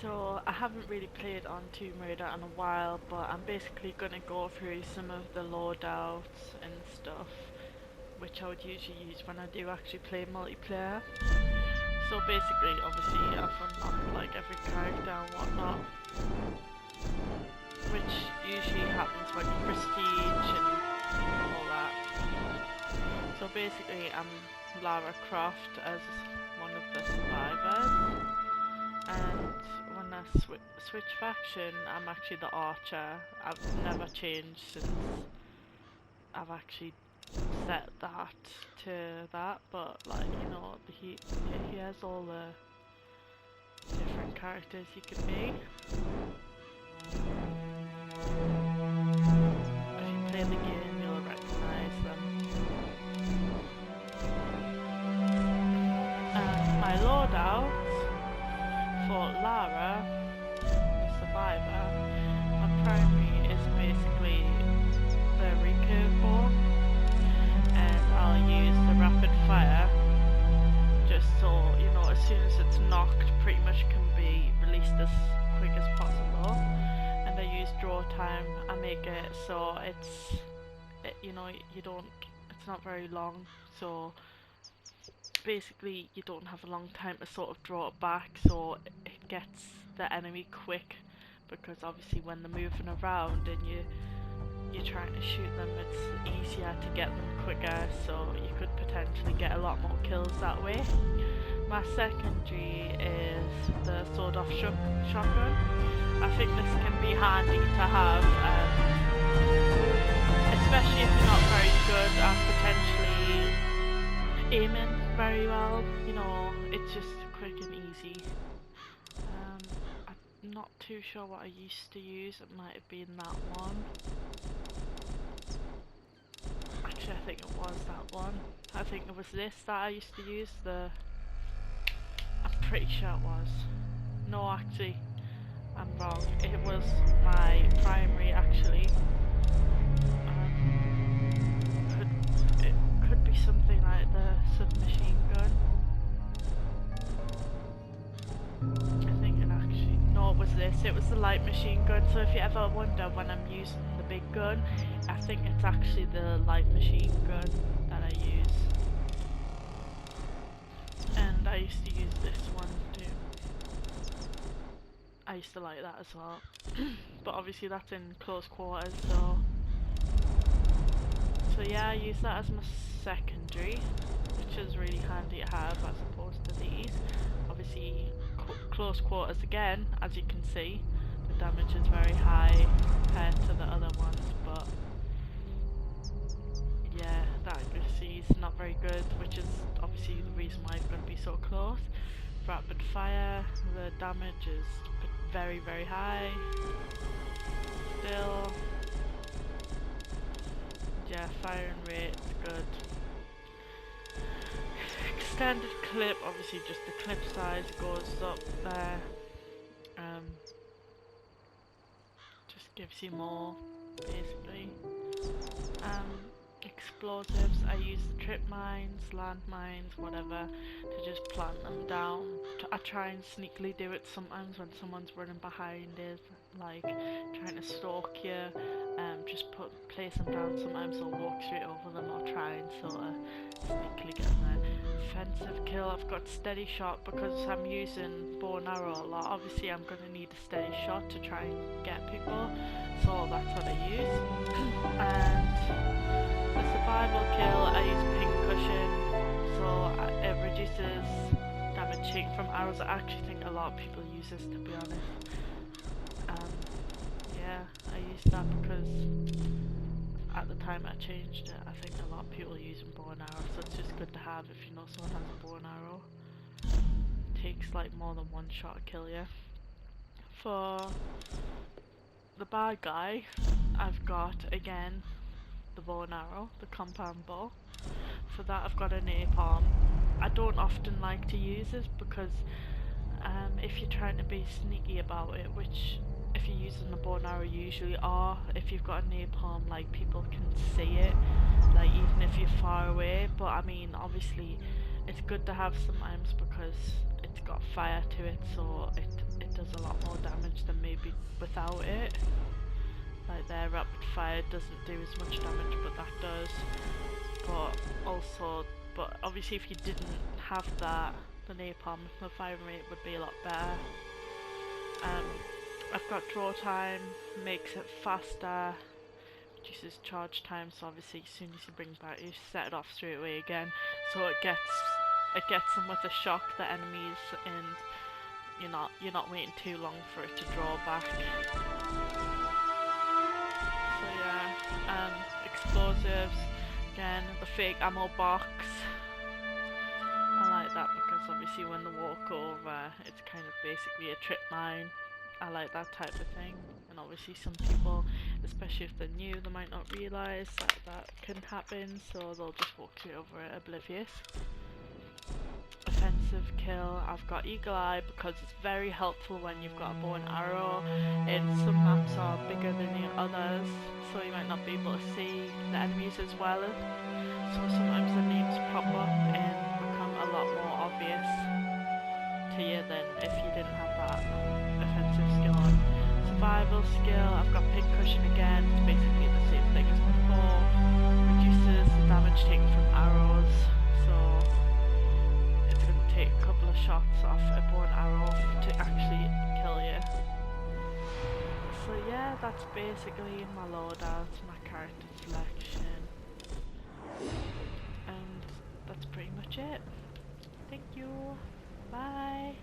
So I haven't really played on Tomb Raider in a while, but I'm basically gonna go through some of the loadouts and stuff, which I would usually use when I do actually play multiplayer. So basically, obviously, I've unlocked like every character and whatnot, which usually happens when you prestige and all that. So basically, I'm Lara Croft as one of the survivors, and when I switch faction, I'm actually the archer. I've never changed since I've actually set that to that, but like, you know, he has all the different characters you can be. If you play the game, you'll recognize them. My loadout for Lara, the survivor, my primary is basically the recurve bow, and I'll use the rapid fire just so, you know, as soon as it's knocked, pretty much can be released as quick as possible. And I use draw time. I make it so you know, it's not very long, so basically you don't have a long time to sort of draw it back, so it gets the enemy quick, because obviously when they're moving around and you're trying to shoot them, it's easier to get them quicker, so you could potentially get a lot more kills that way. My secondary is the sawed-off shotgun. I think this can be handy to have, especially if you're not very good at potentially aiming very well. You know, it's just quick and easy. I'm not too sure what I used to use. It might have been that one. Actually, I think it was that one. I think it was this that I used to use. I'm pretty sure it was. No, actually, I'm wrong. It was my primary, actually. It could be something like the submachine gun. I think it actually... No, it was this. It was the light machine gun. So if you ever wonder when I'm using the big gun, I think it's actually the light machine gun that I use. And I used to use this one too. I used to like that as well. But obviously that's in close quarters, so yeah, I use that as my secondary, which is really handy to have as opposed to these. Obviously close quarters again, as you can see, the damage is very high compared to the other ones, but yeah, the accuracy is not very good, which is obviously the reason why it's going to be so close. Rapid fire, the damage is very, very high. Still, yeah, firing rate is good. Extended clip, obviously just the clip size goes up there. Just gives you more, basically. Explosives, I use the trip mines, land mines, whatever, to just plant them down. I try and sneakily do it sometimes when someone's running behind it, like trying to stalk you. Just place them down. Sometimes I'll walk straight over them or try and sort of sneakily get them there. Offensive kill, I've got steady shot because I'm using bow and arrow a lot. Obviously I'm going to need a steady shot to try and get people, so that's what I use. And the survival kill, I use pink cushion, so it reduces damage taken from arrows. I actually think a lot of people use this, to be honest. Yeah, I used that because at the time I changed it, I think a lot of people are using bow and arrow, so it's just good to have if you know someone has a bow and arrow. It takes like more than one shot to kill you. For the bad guy, I've got, again, the bow and arrow, the compound bow. For that I've got a napalm. I don't often like to use this because if you're trying to be sneaky about it, which if you're using the bow and arrow you usually are, if you've got a napalm, like, people can see it, like, even if you're far away. But I mean, obviously it's good to have sometimes because it's got fire to it, so it does a lot more damage than maybe without it. Like their rapid fire doesn't do as much damage, but that does. But obviously if you didn't have that, the napalm, the fire rate would be a lot better. I've got draw time, makes it faster, reduces charge time, so obviously as soon as you bring back, you set it off straight away again, so it gets them with a shock, the enemies, and you're not waiting too long for it to draw back. So yeah, explosives, again, the fake ammo box. I like that because obviously when they walk over, it's kind of basically a trip mine. I like that type of thing, and obviously some people, especially if they're new, they might not realise that that can happen, so they'll just walk you over it oblivious. Offensive kill, I've got eagle eye because it's very helpful when you've got a bow and arrow, and some maps are bigger than the others, so you might not be able to see the enemies as well, so sometimes the names pop up and become a lot more obvious to you than if you didn't have that offensive skill on. Survival skill, I've got pin cushion again, it's basically the same thing as before, reduces the damage taken from arrows, so it's going to take a couple of shots off a bow and arrow to actually kill you. So yeah, that's basically my loadout, my character selection, and that's pretty much it. Thank you, bye.